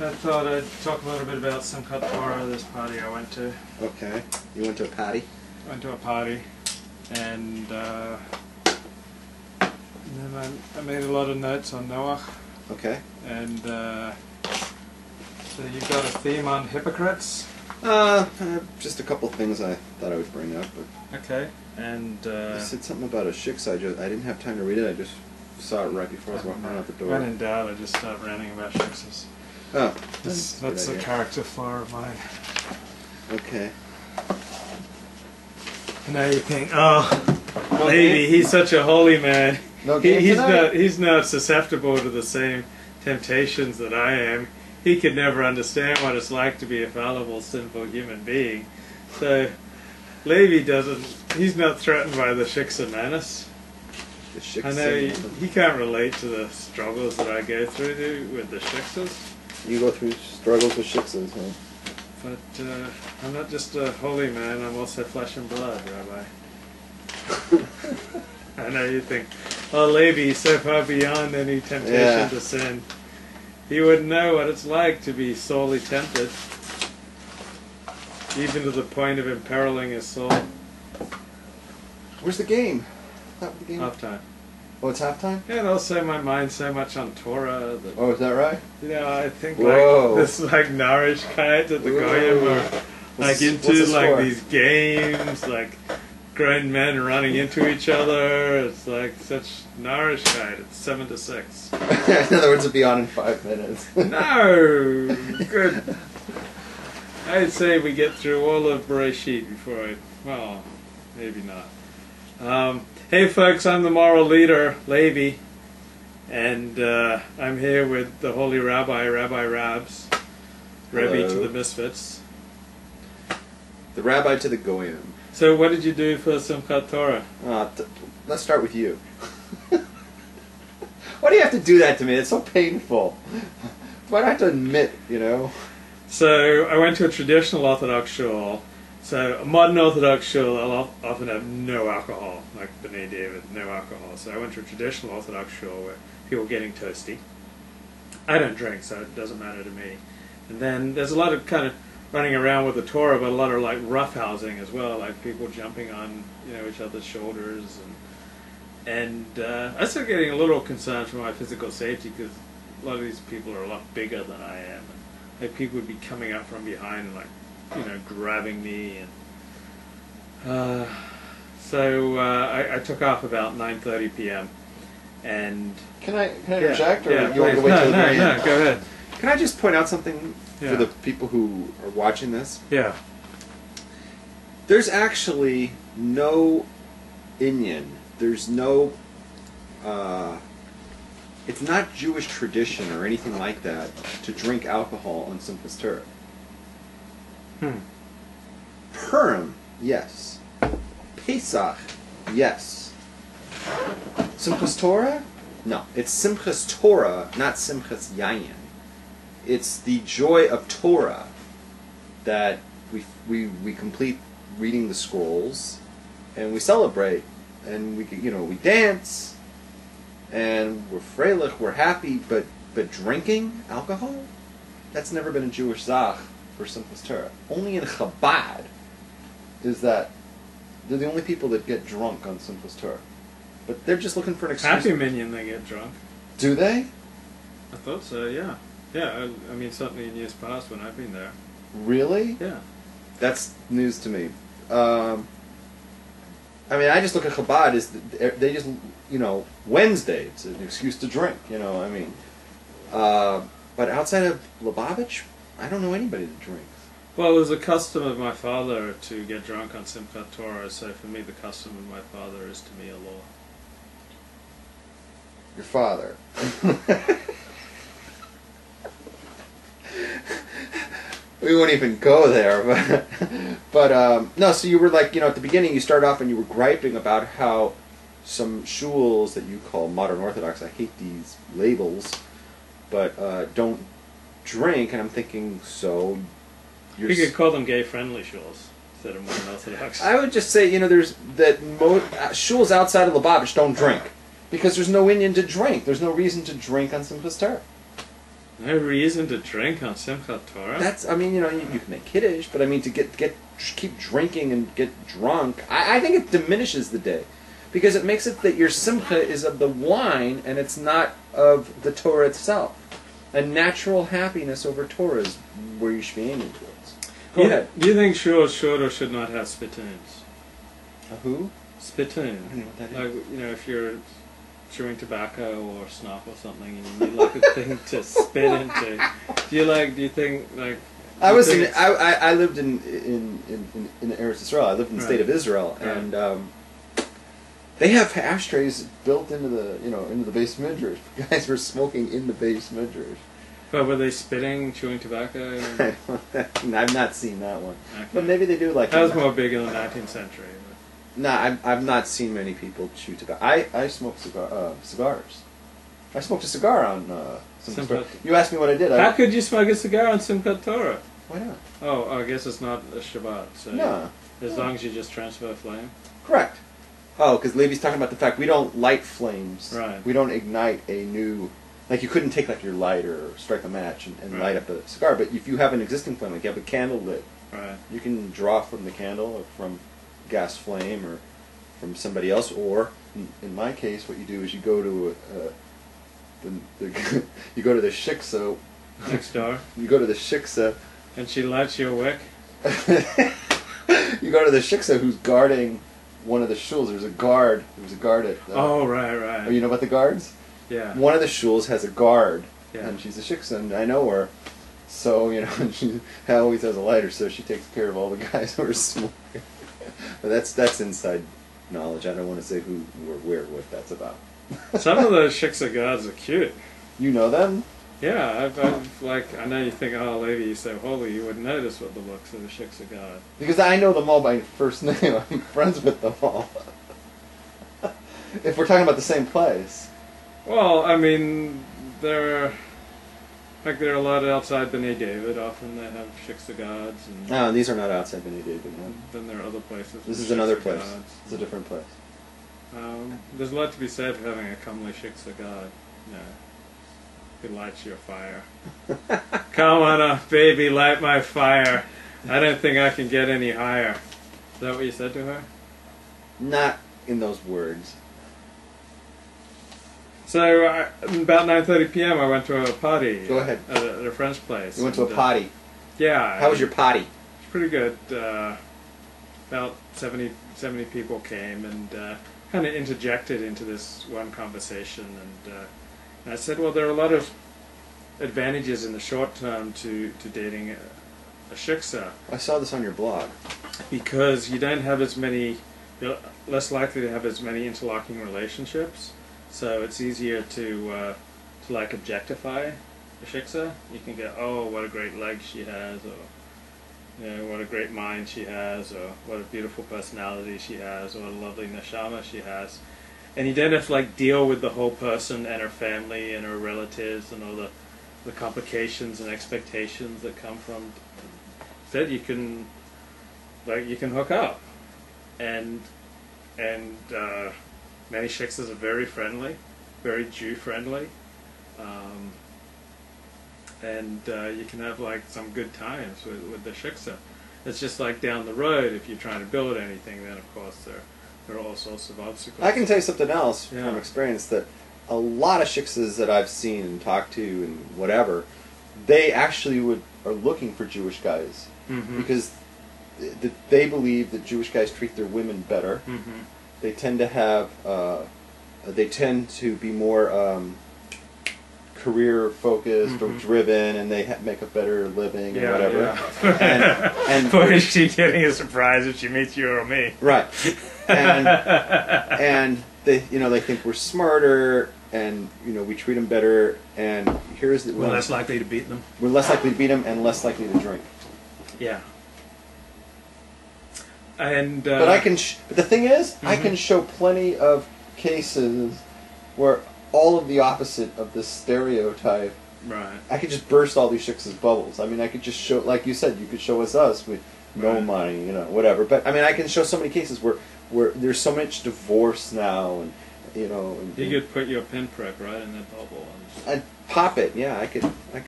I thought I'd talk a little bit about Simchat Torah, this party I went to. Okay. You went to a party? Went to a party, and then I made a lot of notes on Noach. Okay. And so you've got a theme on hypocrites? Just a couple things I thought I would bring up. But okay. And you said something about a shiksa. I didn't have time to read it. I just saw it right before I was walking out the door. When in doubt, I just started ranting about shiksas. Oh, that's a character flaw of mine. Okay. Now you think, oh, maybe he's such a holy man. No he's not susceptible to the same temptations that I am. He could never understand what it's like to be a fallible, sinful human being. So Levi he's not threatened by the Shiksa menace. The Shiksa. I know he can't relate to the struggles that I go through with the Shiksas. You go through struggles with Shiksas, huh? But I'm not just a holy man, I'm also flesh and blood, Rabbi. I know you think, oh, Levi is so far beyond any temptation to sin. He wouldn't know what it's like to be sorely tempted, even to the point of imperiling his soul. Where's the game? The game? Halftime. Oh, it's halftime? Yeah, and also my mind's so much on Torah that, oh, is that right? you know, I think Whoa. like this Narishkeit that the Goyim are like into like these games, like grown men running into each other. It's like such Narishkeit. It's 7-6. In other words, it'll be on in 5 minutes. No! Good. I'd say we get through all of Bereshit before well, maybe not. Hey folks, I'm the moral leader, Levi, and I'm here with the Holy Rabbi, Rabbi Rabs, Rebbe to the Misfits. The Rabbi to the Goyim. So what did you do for Simchat Torah? Let's start with you. Why do you have to do that to me? It's so painful. Why do I have to admit, you know? So I went to a traditional Orthodox shul. So a modern Orthodox shul will often have no alcohol, like B'nai David, no alcohol. So I went to a traditional Orthodox shul where people were getting toasty. I don't drink, so it doesn't matter to me. And then there's a lot of kind of running around with the Torah, but a lot of like roughhousing as well, like people jumping on each other's shoulders, and I started getting a little concerned for my physical safety because a lot of these people are a lot bigger than I am, and like people would be coming up from behind and like grabbing me, and so I took off about 9:30 p.m. and can I interject, or you want to wait till the end? No, go ahead. Can I just point out something for the people who are watching this? Yeah. There's actually no inyan. There's no. It's not Jewish tradition or anything like that to drink alcohol on Simchas Torah. Purim, yes. Pesach, yes. Simchas Torah? No. It's Simchas Torah, not Simchas Yayin. It's the joy of Torah that we complete reading the scrolls, and we celebrate, and we dance, and we're freilich, we're happy, but drinking alcohol? That's never been a Jewish zach for Simchas Torah. Only in Chabad is that they're the only people that get drunk on Simchas Torah. But they're just looking for an excuse. Happy Minyan, they get drunk. Do they? I thought so, yeah. Yeah, I mean, certainly in years past when I've been there. Really? Yeah. That's news to me. I mean, I just look at Chabad as they just, Wednesday, it's an excuse to drink, I mean. But outside of Lubavitch, I don't know anybody that drinks. Well, it was a custom of my father to get drunk on Simchat Torah, so for me the custom of my father is to me a law. Your father. We won't even go there, but no. So you were like, at the beginning, you started off and you were griping about how some shuls that you call modern Orthodox, I hate these labels, but don't drink, and I'm thinking, so you could call them gay-friendly shuls instead of modern Orthodox. I would just say, there's that shuls outside of Lubavitch don't drink because there's no inyan to drink. There's no reason to drink on Simchas Torah. No reason to drink on Simchat Torah? That's, I mean, you can make kiddush, but I mean, to keep drinking and get drunk, I think it diminishes the day. Because it makes it that your simcha is of the wine and it's not of the Torah itself. And natural happiness over Torah is where you should be aiming towards. Go ahead. Do you think shuls should or should not have spittoons? A who? Spittoon. I don't know what that is. Like, if you're chewing tobacco or snuff or something and you need like a thing to spit into. Do you think like I lived in Eretz Israel. I lived in the state of Israel, and they have ashtrays built into the base midrash. Guys were smoking in the base midrash. But were they spitting, chewing tobacco? I've not seen that one. Okay. But maybe they do like. That was more big in the 19th century. No, I've not seen many people chew tobacco. I smoke cigars. I smoked a cigar on Simchat. You asked me what I did. How could you smoke a cigar on Simchat Torah? Why not? Oh, I guess it's not a Shabbat. So No. As long as you just transfer flame. Correct. Oh, because Levi's talking about the fact we don't light flames. Right. We don't ignite a new... Like, you couldn't take, like, your lighter or strike a match and light up a cigar. But if you have an existing flame, like you have a candle lit, right, you can draw from the candle or from gas flame or from somebody else. Or, in my case, what you do is you go to you go to the Shiksa. Next door. You go to the Shiksa. And she lights you a wick? You go to the Shiksa who's guarding one of the shuls. There's a guard. There was a guard at... oh, right. Oh, you know about the guards? Yeah. One of the shuls has a guard, yeah, and she's a Shiksa, and I know her. So, and she always has a lighter, so she takes care of all the guys who are smoking. But that's inside knowledge. I don't want to say who or where what that's about. Some of those Shiksa guards are cute. You know them? Yeah, I know you think, oh, lady, you're so holy, you wouldn't notice what the looks of a Shiksa guard. Because I know them all by first name. I'm friends with them all. If we're talking about the same place. Well, I mean, there are a lot outside B'nai David. Often they have Shiksa guards. And no, these are not outside B'nai David. No. Then there are other places. This is another place. It's a different place. There's a lot to be said for having a comely Shiksa guard. Who lights your fire. Come on up, baby, light my fire. I don't think I can get any higher. Is that what you said to her? Not in those words. So, about 9:30 p.m. I went to a party. Go ahead. At a friend's place. You went to a potty? Yeah. How was your potty? It's pretty good. About 70 people came and kind of interjected into this one conversation. And I said, well, there are a lot of advantages in the short term to dating a Shiksa. I saw this on your blog. Because you don't have as many, you're less likely to have as many interlocking relationships. So it's easier to like objectify a Shiksa. You can go, oh, what a great leg she has, or what a great mind she has, or what a beautiful personality she has, or what a lovely neshama she has. And you don't have to deal with the whole person and her family and her relatives and all the complications and expectations that come from. Instead, you can hook up, and many Shiksas are very friendly, very Jew friendly, and you can have some good times with the Shiksa. It's just down the road, if you're trying to build anything, then of course there are all sorts of obstacles. I can tell you something else from experience, that a lot of Shiksas that I've seen and talked to and whatever, they actually are looking for Jewish guys, because they believe that Jewish guys treat their women better. They tend to have, they tend to be more career focused or driven, and they make a better living and whatever. Yeah. And boy, is she getting a surprise if she meets you or me? Right. And they they think we're smarter, and we treat them better. And here's the we're less likely to beat them. We're less likely to beat them and less likely to drink. Yeah. And but but the thing is, I can show plenty of cases where all of the opposite of this stereotype. Right. I could just burst all these Shiksas' bubbles. I mean, I could just show, like you said, you could show us with no money, whatever. But I mean, I can show so many cases where there's so much divorce now, and you could put your pinprick right in that bubble and pop it. Yeah, I could